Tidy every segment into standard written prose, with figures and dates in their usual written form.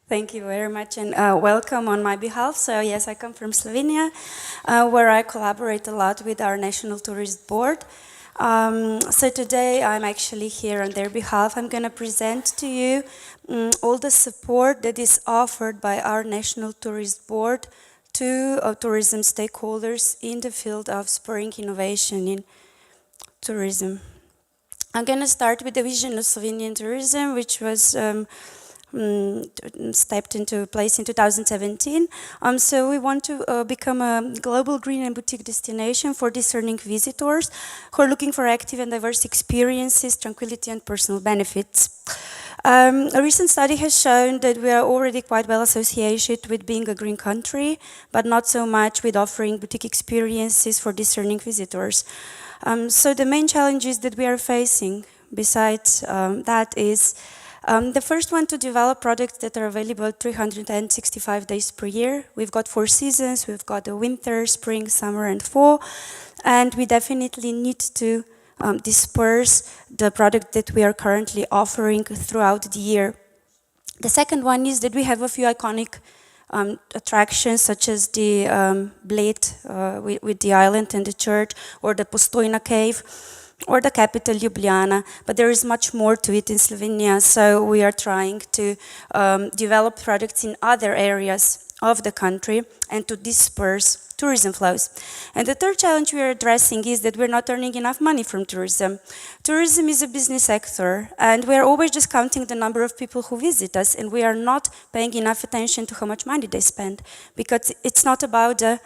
Thank you very much and welcome on my behalf. So yes, I come from Slovenia, where I collaborate a lot with our National Tourist Board. So today I'm actually here on their behalf. I'm going to present to you all the support that is offered by our National Tourist Board to tourism stakeholders in the field of spurring innovation in tourism. I'm going to start with the vision of Slovenian tourism, which was stepped into place in 2017. So we want to become a global green and boutique destination for discerning visitors who are looking for active and diverse experiences, tranquility and personal benefits. A recent study has shown that we are already quite well associated with being a green country, but not so much with offering boutique experiences for discerning visitors. So the main challenges that we are facing besides that is the first one, to develop products that are available 365 days per year. We've got 4 seasons, we've got the winter, spring, summer and fall, and we definitely need to disperse the product that we are currently offering throughout the year. The second one is that we have a few iconic attractions such as the Bled with the island and the church, or the Postojna cave, or the capital Ljubljana, but there is much more to it in Slovenia, so we are trying to develop products in other areas of the country and to disperse tourism flows. And the third challenge we are addressing is that we're not earning enough money from tourism. Tourism is a business sector, and we're always just counting the number of people who visit us, and we are not paying enough attention to how much money they spend, because it's not about the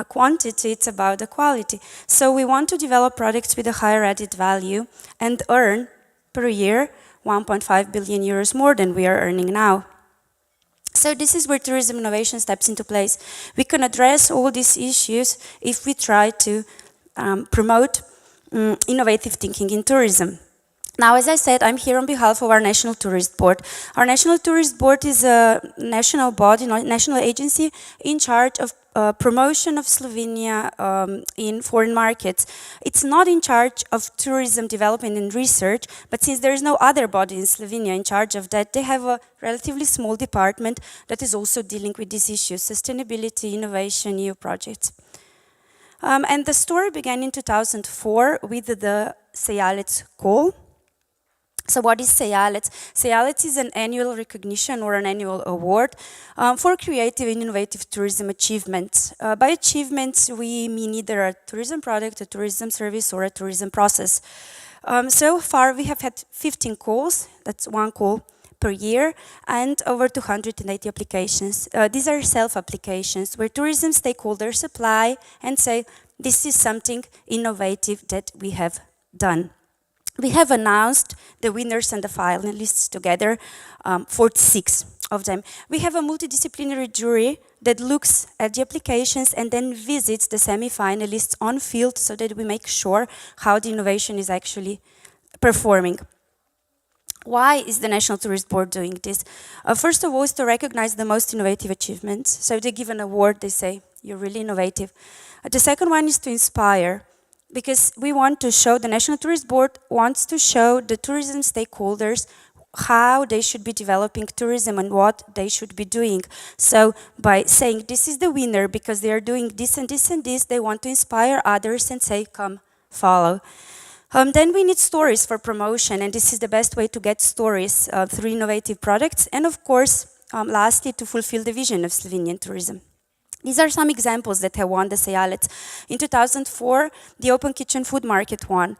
quantity, it's about the quality. So we want to develop products with a higher added value and earn per year 1.5 billion euros more than we are earning now. So this is where tourism innovation steps into place. We can address all these issues if we try to promote innovative thinking in tourism. Now, as I said, I'm here on behalf of our National Tourist Board. Our National Tourist Board is a national body, national agency in charge of promotion of Slovenia in foreign markets. It's not in charge of tourism development and research, but since there is no other body in Slovenia in charge of that, they have a relatively small department that is also dealing with these issues: sustainability, innovation, new projects. And the story began in 2004 with the Sejalec call. So what is Sejalec? Sejalec is an annual recognition or an annual award for creative and innovative tourism achievements. By achievements, we mean either a tourism product, a tourism service, or a tourism process. So far, we have had 15 calls, that's 1 call per year, and over 280 applications. These are self-applications where tourism stakeholders apply and say, this is something innovative that we have done. We have announced the winners and the finalists together, 46 of them. We have a multidisciplinary jury that looks at the applications and then visits the semi-finalists on field so that we make sure how the innovation is actually performing. Why is the National Tourist Board doing this? First of all, is to recognize the most innovative achievements. So they give an award, they say, you're really innovative. The second one is to inspire, because we want to show, the National Tourist Board wants to show the tourism stakeholders how they should be developing tourism and what they should be doing. So by saying this is the winner because they are doing this and this and this, they want to inspire others and say, come, follow. Then we need stories for promotion, and this is the best way to get stories through innovative products. And of course, lastly, to fulfill the vision of Slovenian tourism. These are some examples that have won the Sejalec. In 2004, the Open Kitchen Food Market won.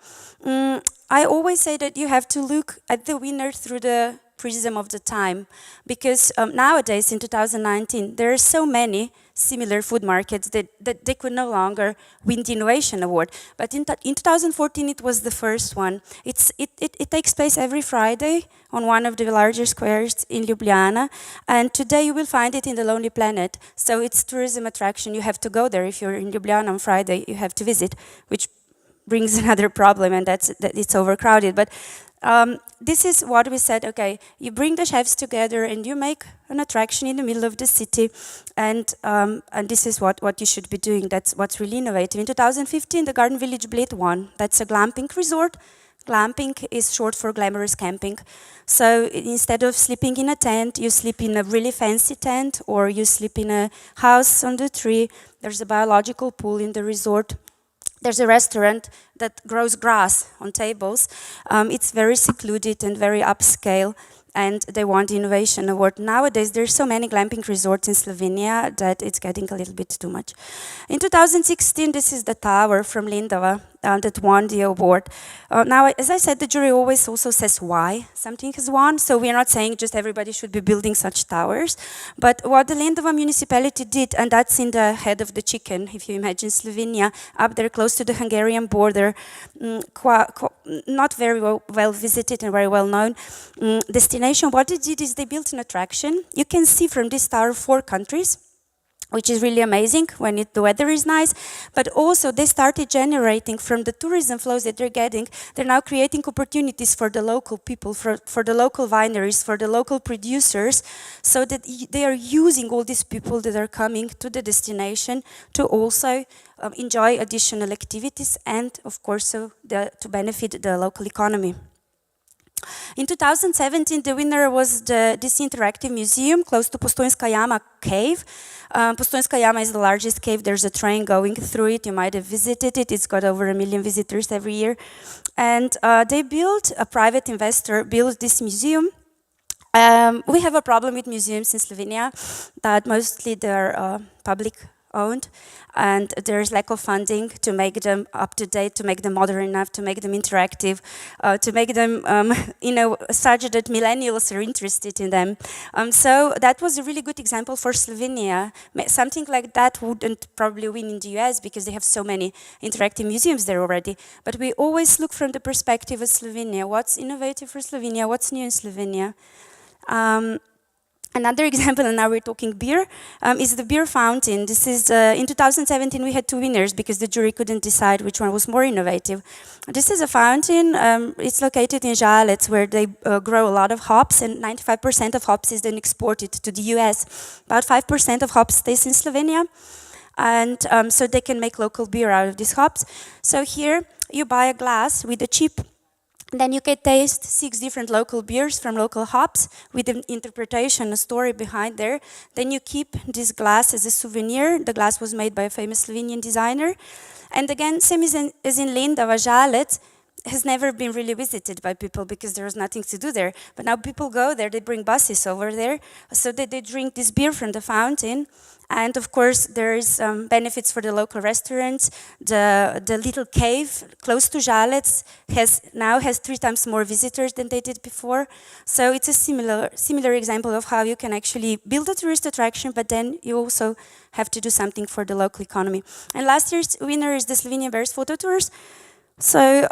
I always say that you have to look at the winner through the prism of the time, because nowadays, in 2019, there are so many similar food markets that they could no longer win the Innovation Award. But in 2014, it was the first one. It takes place every Friday on one of the larger squares in Ljubljana, and today you will find it in the Lonely Planet. So it's tourism attraction. You have to go there. If you're in Ljubljana on Friday, you have to visit, which brings another problem, and that it's overcrowded. But this is what we said, okay, you bring the chefs together and you make an attraction in the middle of the city, and this is what you should be doing. That's what's really innovative. In 2015, the Garden Village Bled won. That's a glamping resort. Glamping is short for glamorous camping. So instead of sleeping in a tent, you sleep in a really fancy tent, or you sleep in a house on the tree. There's a biological pool in the resort. There's a restaurant that grows grass on tables. It's very secluded and very upscale, and they won the Innovation Award. Nowadays, there's so many glamping resorts in Slovenia that it's getting a little bit too much. In 2016, this is the tower from Lindava that won the award. Now, as I said, the jury always also says why something has won, so we're not saying just everybody should be building such towers, but what the Lindava municipality did, and that's in the head of the chicken, if you imagine Slovenia, up there close to the Hungarian border, not very well visited and very well known destination. What they did is they built an attraction. You can see from this tower 4 countries, which is really amazing when the weather is nice, but also they started generating from the tourism flows that they're getting, they're now creating opportunities for the local people, for the local wineries, for the local producers, so that they are using all these people that are coming to the destination to also enjoy additional activities and, of course, so to benefit the local economy. In 2017, the winner was this interactive museum close to Postojnska Jama cave. Postojnska Jama is the largest cave. There's a train going through it. You might have visited it. It's got over 1 million visitors every year. And a private investor built this museum. We have a problem with museums in Slovenia, that mostly they're public owned, and there's lack of funding to make them up to date, to make them modern enough, to make them interactive, to make them such that millennials are interested in them. So that was a really good example for Slovenia. Something like that wouldn't probably win in the US because they have so many interactive museums there already. But we always look from the perspective of Slovenia. What's innovative for Slovenia? What's new in Slovenia? Another example, and now we're talking beer, is the beer fountain. This is, in 2017 we had 2 winners because the jury couldn't decide which one was more innovative. This is a fountain, it's located in Žalec, where they grow a lot of hops, and 95% of hops is then exported to the US. About 5% of hops stays in Slovenia, and so they can make local beer out of these hops. So here you buy a glass with a chip. Then you can taste 6 different local beers from local hops with an interpretation, a story behind there. Then you keep this glass as a souvenir. The glass was made by a famous Slovenian designer. And again, same as in Lindava, Žalec has never been really visited by people because there was nothing to do there. But now people go there, they bring buses over there, so that they drink this beer from the fountain. And of course, there is benefits for the local restaurants. The little cave close to Žalec now has 3 times more visitors than they did before. So it's a similar example of how you can actually build a tourist attraction, but then you also have to do something for the local economy. And last year's winner is the Slovenian Bears Photo Tours. So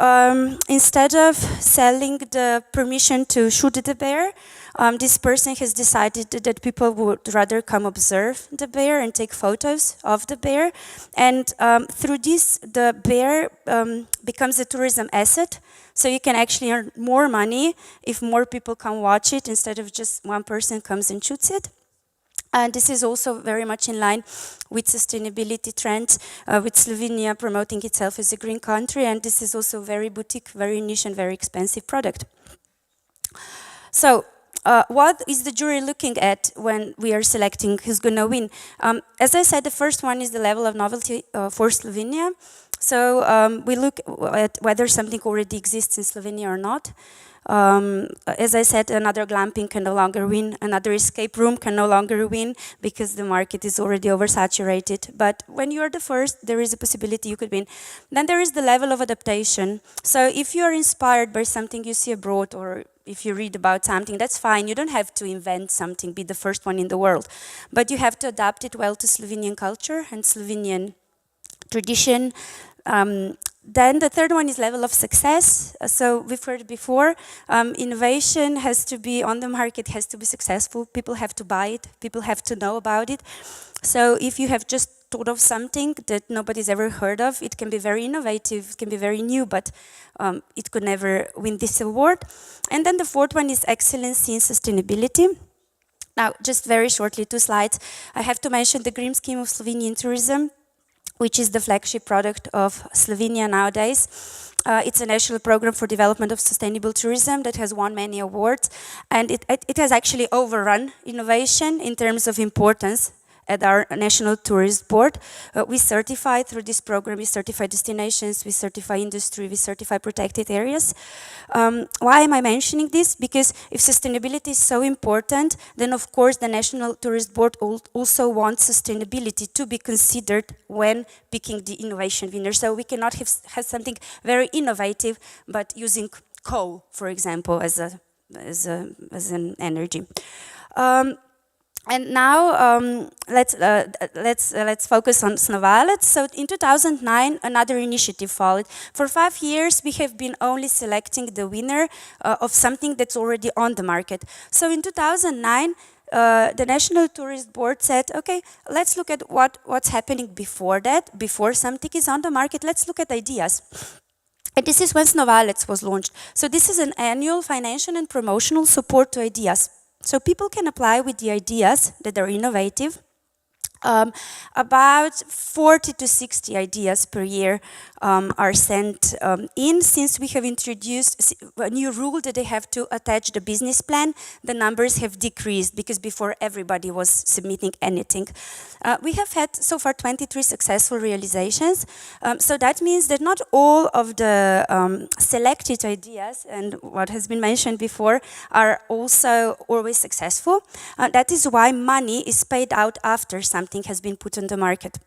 instead of selling the permission to shoot the bear, this person has decided that people would rather come observe the bear and take photos of the bear. And through this, the bear becomes a tourism asset. So you can actually earn more money if more people come watch it instead of just one person comes and shoots it. And this is also very much in line with sustainability trends, with Slovenia promoting itself as a green country. And this is also very boutique, very niche and very expensive product. So what is the jury looking at when we are selecting who's going to win? As I said, the first one is the level of novelty for Slovenia. So we look at whether something already exists in Slovenia or not. As I said, another glamping can no longer win, another escape room can no longer win because the market is already oversaturated. But when you are the first, there is a possibility you could win. Then there is the level of adaptation. So if you are inspired by something you see abroad, or if you read about something, that's fine. You don't have to invent something, be the first one in the world. But you have to adapt it well to Slovenian culture and Slovenian tradition. Then the third one is level of success. So we've heard before, innovation has to be on the market, has to be successful. People have to buy it. People have to know about it. So if you have just thought of something that nobody's ever heard of, it can be very innovative, it can be very new, but it could never win this award. And then the fourth one is excellency in sustainability. Now, just very shortly, 2 slides. I have to mention the Green Scheme of Slovenian Tourism, which is the flagship product of Slovenia nowadays. It's a national program for development of sustainable tourism that has won many awards, and it has actually overrun innovation in terms of importance at our National Tourist Board. We certify through this program, we certify destinations, we certify industry, we certify protected areas. Why am I mentioning this? Because if sustainability is so important, then of course the National Tourist Board also wants sustainability to be considered when picking the innovation winner. So we cannot have something very innovative, but using coal, for example, as an energy. And now let's focus on Snovalec. So in 2009, another initiative followed. For 5 years, we have been only selecting the winner of something that's already on the market. So in 2009, the National Tourist Board said, okay, let's look at what's happening before that, before something is on the market. Let's look at ideas. And this is when Snovalec was launched. So this is an annual financial and promotional support to ideas. So people can apply with the ideas that are innovative. About 40 to 60 ideas per year are sent in. Since we have introduced a new rule that they have to attach the business plan, the numbers have decreased because before everybody was submitting anything. We have had so far 23 successful realizations. So that means that not all of the selected ideas and what has been mentioned before are also always successful. That is why money is paid out after something has been put on the market.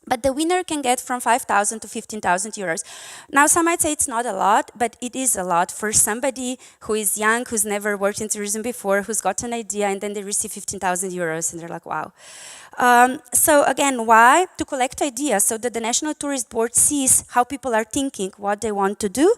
But the winner can get from 5,000 to 15,000 euros. Now, some might say it's not a lot, but it is a lot for somebody who is young, who's never worked in tourism before, who's got an idea, and then they receive 15,000 euros, and they're like, wow. So again, why? To collect ideas so that the National Tourist Board sees how people are thinking, what they want to do,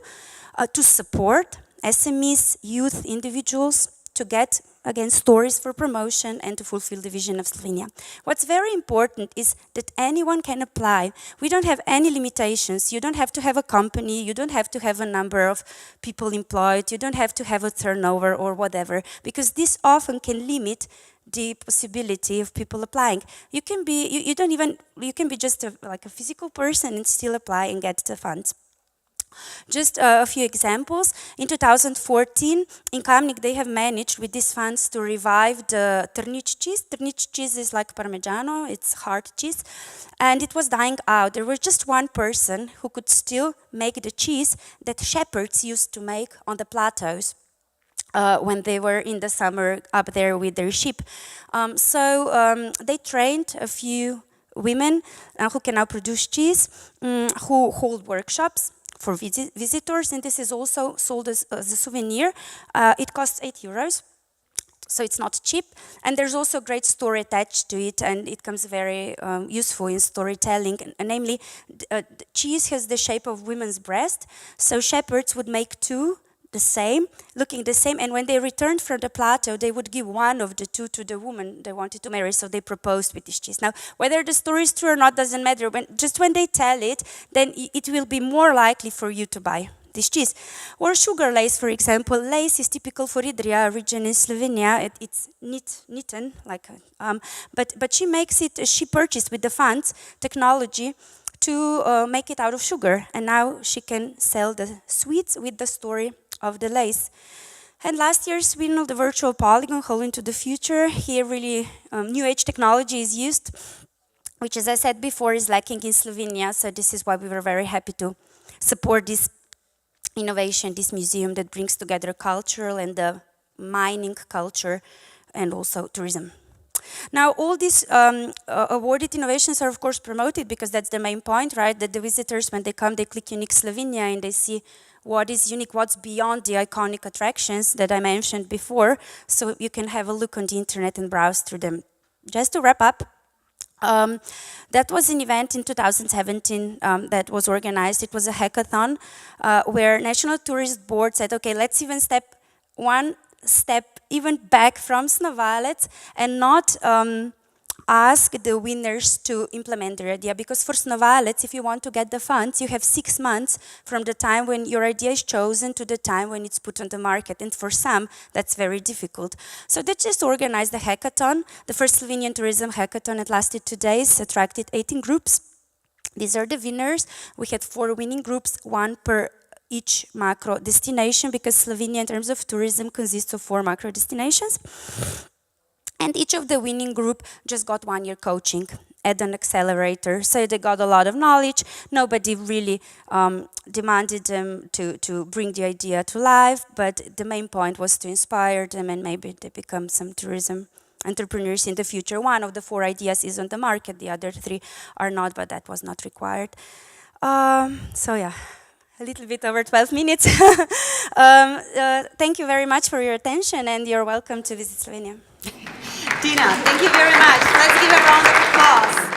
to support SMEs, youth, individuals, to get, again, stories for promotion and to fulfill the vision of Slovenia. What's very important is that anyone can apply. We don't have any limitations. You don't have to have a company. You don't have to have a number of people employed. You don't have to have a turnover or whatever, because this often can limit the possibility of people applying. You can be, you can be just like a physical person and still apply and get the funds. Just a few examples. In 2014, in Kamnik, they have managed with these funds to revive the Trnic cheese. Trnic cheese is like Parmigiano, it's hard cheese. And it was dying out. There was just one person who could still make the cheese that shepherds used to make on the plateaus. When they were in the summer up there with their sheep. They trained a few women who can now produce cheese, who hold workshops for visitors, and this is also sold as a souvenir. It costs 8 euros, so it's not cheap. And there's also a great story attached to it, and it comes very useful in storytelling. Namely, the cheese has the shape of women's breast, so shepherds would make two, the same, looking the same, and when they returned from the plateau, they would give one of the two to the woman they wanted to marry, so they proposed with this cheese. Now, whether the story is true or not doesn't matter. Just when they tell it, then it will be more likely for you to buy this cheese. Or sugar lace, for example. Lace is typical for Idria region in Slovenia. It's knitten, like, but she makes it, she purchased with the funds technology to make it out of sugar, and now she can sell the sweets with the story of the lace. And last year's winner of the virtual polygon, Hole into the Future, here really new age technology is used, which, as I said before, is lacking in Slovenia, so this is why we were very happy to support this innovation, this museum that brings together cultural and the mining culture and also tourism. Now, all these awarded innovations are, of course, promoted because that's the main point, right? That the visitors, when they come, they click Unique Slovenia and they see what is unique, what's beyond the iconic attractions that I mentioned before. So you can have a look on the internet and browse through them. Just to wrap up, that was an event in 2017 that was organized. It was a hackathon where National Tourist Board said, okay, let's even one step even back from Snovalec and not ask the winners to implement their idea, because for Snovalec, if you want to get the funds, you have 6 months from the time when your idea is chosen to the time when it's put on the market, and for some, that's very difficult. So they just organized the hackathon, the first Slovenian tourism hackathon. It lasted 2 days, attracted 18 groups. These are the winners. We had 4 winning groups, one per each macro destination, because Slovenia in terms of tourism consists of 4 macro destinations. And each of the winning group just got 1 year coaching at an accelerator. So they got a lot of knowledge. Nobody really demanded them to bring the idea to life, but the main point was to inspire them, and maybe they become some tourism entrepreneurs in the future. 1 of the 4 ideas is on the market, the other 3 are not, but that was not required. So yeah, a little bit over 12 minutes. Thank you very much for your attention, and you're welcome to visit Slovenia. Tina, thank you very much. Let's give a round of applause.